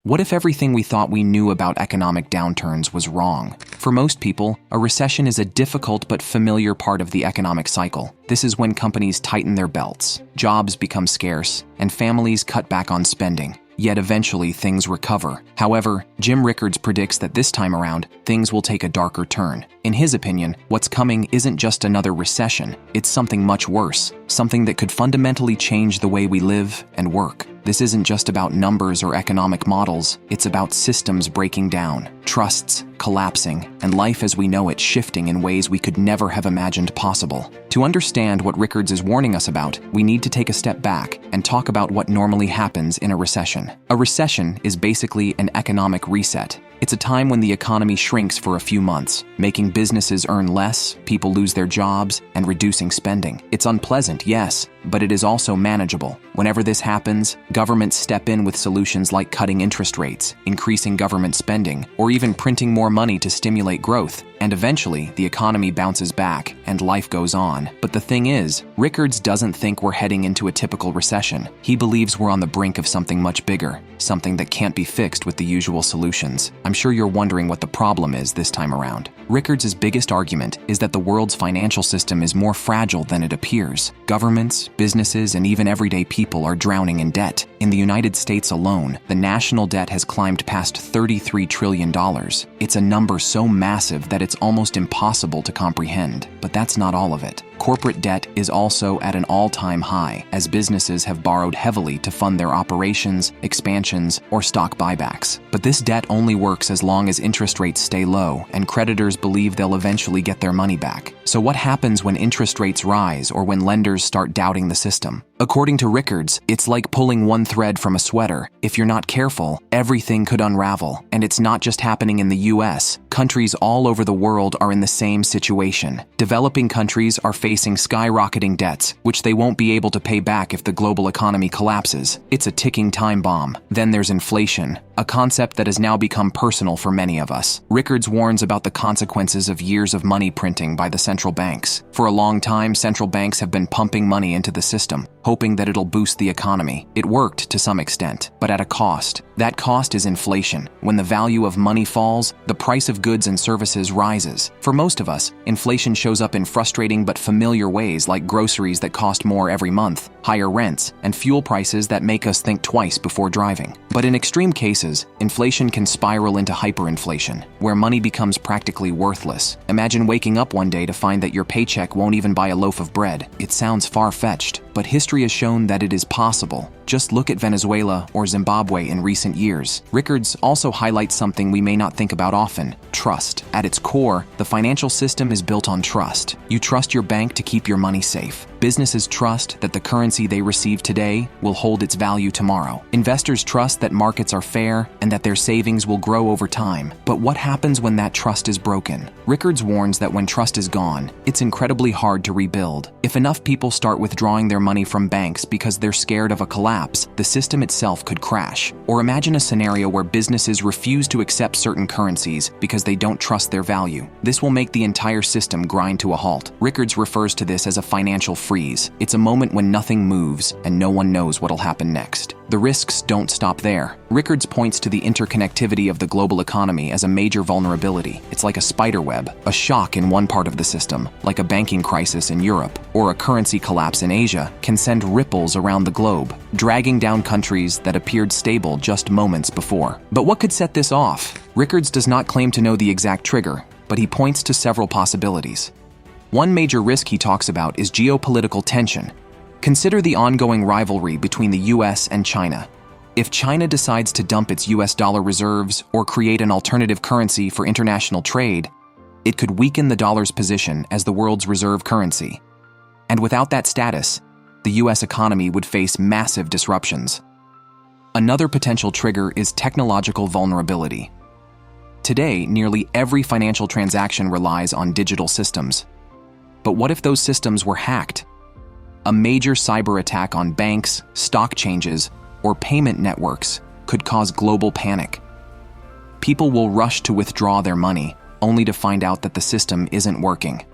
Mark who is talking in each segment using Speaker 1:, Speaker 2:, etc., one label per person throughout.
Speaker 1: What if everything we thought we knew about economic downturns was wrong? For most people, a recession is a difficult but familiar part of the economic cycle. This is when companies tighten their belts, jobs become scarce, and families cut back on spending. Yet eventually things recover. However, Jim Rickards predicts that this time around, things will take a darker turn. In his opinion, what's coming isn't just another recession, it's something much worse, something that could fundamentally change the way we live and work. This isn't just about numbers or economic models, it's about systems breaking down, trusts collapsing, and life as we know it shifting in ways we could never have imagined possible. To understand what Rickards is warning us about, we need to take a step back and talk about what normally happens in a recession. A recession is basically an economic reset. It's a time when the economy shrinks for a few months, making businesses earn less, people lose their jobs, and reducing spending. It's unpleasant, yes, but it is also manageable. Whenever this happens, governments step in with solutions like cutting interest rates, increasing government spending, or even printing more money to stimulate growth. And eventually, the economy bounces back and life goes on. But the thing is, Rickards doesn't think we're heading into a typical recession. He believes we're on the brink of something much bigger, something that can't be fixed with the usual solutions. I'm sure you're wondering what the problem is this time around. Rickards' biggest argument is that the world's financial system is more fragile than it appears. Governments, businesses, and even everyday people are drowning in debt. In the United States alone, the national debt has climbed past $33 trillion. It's a number so massive that it's almost impossible to comprehend. But that's not all of it. Corporate debt is also at an all-time high, as businesses have borrowed heavily to fund their operations, expansions, or stock buybacks. But this debt only works as long as interest rates stay low and creditors believe they'll eventually get their money back. So what happens when interest rates rise or when lenders start doubting the system? According to Rickards, it's like pulling one thread from a sweater. If you're not careful, everything could unravel. And it's not just happening in the US. Countries all over the world are in the same situation. Developing countries are facing skyrocketing debts, which they won't be able to pay back if the global economy collapses. It's a ticking time bomb. Then there's inflation, a concept that has now become personal for many of us. Rickards warns about the consequences of years of money printing by the central banks. For a long time, central banks have been pumping money into the system, hoping that it'll boost the economy. It worked to some extent, but at a cost. That cost is inflation. When the value of money falls, the price of goods and services rises. For most of us, inflation shows up in frustrating but familiar ways like groceries that cost more every month, higher rents, and fuel prices that make us think twice before driving. But in extreme cases, inflation can spiral into hyperinflation, where money becomes practically worthless. Imagine waking up one day to find that your paycheck won't even buy a loaf of bread. It sounds far-fetched, but history has shown that it is possible. Just look at Venezuela or Zimbabwe in recent years. Rickards also highlights something we may not think about often: trust. At its core, the financial system is built on trust. You trust your bank to keep your money safe. Businesses trust that the currency they receive today will hold its value tomorrow. Investors trust that markets are fair and that their savings will grow over time. But what happens when that trust is broken? Rickards warns that when trust is gone, it's incredibly hard to rebuild. If enough people start withdrawing their money from banks because they're scared of a collapse, the system itself could crash. Or imagine a scenario where businesses refuse to accept certain currencies because they don't trust their value. This will make the entire system grind to a halt. Rickards refers to this as a financial freeze. It's a moment when nothing moves and no one knows what'll happen next. The risks don't stop there. Rickards points to the interconnectivity of the global economy as a major vulnerability. It's like a spider web. A shock in one part of the system, like a banking crisis in Europe, or a currency collapse in Asia, can send ripples around the globe, dragging down countries that appeared stable just moments before. But what could set this off? Rickards does not claim to know the exact trigger, but he points to several possibilities. One major risk he talks about is geopolitical tension. Consider the ongoing rivalry between the US and China. If China decides to dump its US dollar reserves or create an alternative currency for international trade, it could weaken the dollar's position as the world's reserve currency. And without that status, the US economy would face massive disruptions. Another potential trigger is technological vulnerability. Today, nearly every financial transaction relies on digital systems. But what if those systems were hacked? A major cyber attack on banks, stock changes, or payment networks could cause global panic. People will rush to withdraw their money, only to find out that the system isn't working.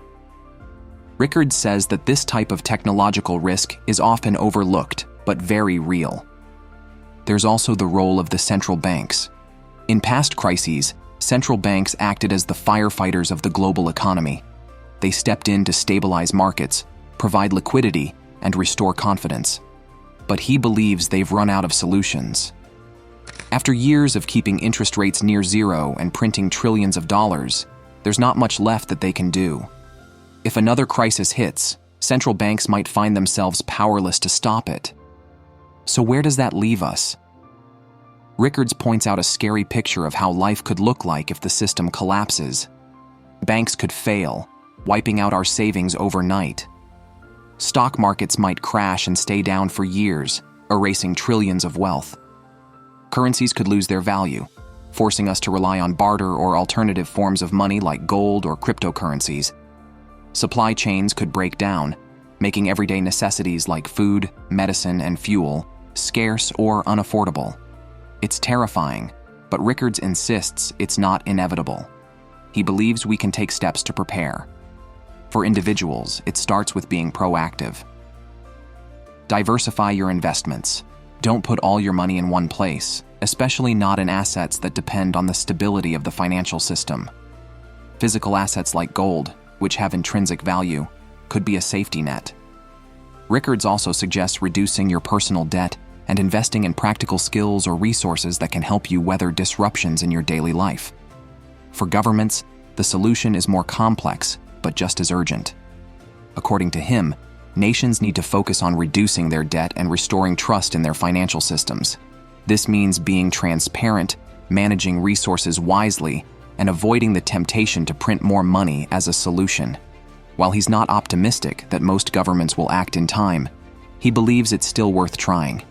Speaker 1: Rickards says that this type of technological risk is often overlooked, but very real. there's also the role of the central banks. In past crises, central banks acted as the firefighters of the global economy. They stepped in to stabilize markets, provide liquidity, and restore confidence. But he believes they've run out of solutions. After years of keeping interest rates near zero and printing trillions of dollars, there's not much left that they can do. If another crisis hits, central banks might find themselves powerless to stop it. So where does that leave us? Rickards points out a scary picture of how life could look like if the system collapses. Banks could fail, wiping out our savings overnight. Stock markets might crash and stay down for years, erasing trillions of wealth. Currencies could lose their value, forcing us to rely on barter or alternative forms of money like gold or cryptocurrencies. Supply chains could break down, making everyday necessities like food, medicine, and fuel scarce or unaffordable. It's terrifying, but Rickards insists it's not inevitable. He believes we can take steps to prepare. For individuals, it starts with being proactive. Diversify your investments. Don't put all your money in one place, especially not in assets that depend on the stability of the financial system. Physical assets like gold, which have intrinsic value, could be a safety net. Rickards also suggests reducing your personal debt and investing in practical skills or resources that can help you weather disruptions in your daily life. For governments, the solution is more complex, but just as urgent. According to him, nations need to focus on reducing their debt and restoring trust in their financial systems. This means being transparent, managing resources wisely, and avoiding the temptation to print more money as a solution. While he's not optimistic that most governments will act in time, he believes it's still worth trying.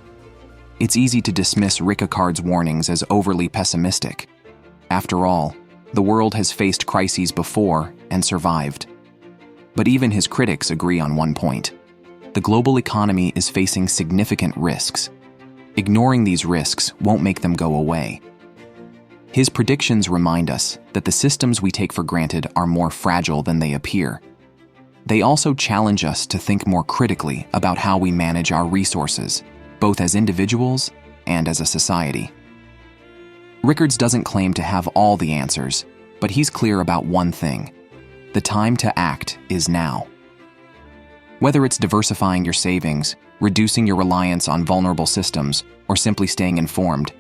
Speaker 1: It's easy to dismiss Rickards' warnings as overly pessimistic. After all, the world has faced crises before and survived. But even his critics agree on one point. The global economy is facing significant risks. Ignoring these risks won't make them go away. His predictions remind us that the systems we take for granted are more fragile than they appear. They also challenge us to think more critically about how we manage our resources, both as individuals and as a society. Rickards doesn't claim to have all the answers, but he's clear about one thing: the time to act is now. Whether it's diversifying your savings, reducing your reliance on vulnerable systems, or simply staying informed,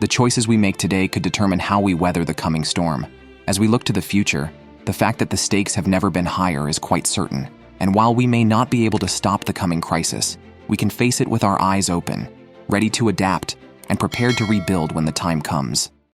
Speaker 1: the choices we make today could determine how we weather the coming storm. As we look to the future, the fact that the stakes have never been higher is quite certain, and while we may not be able to stop the coming crisis, we can face it with our eyes open, ready to adapt, and prepared to rebuild when the time comes.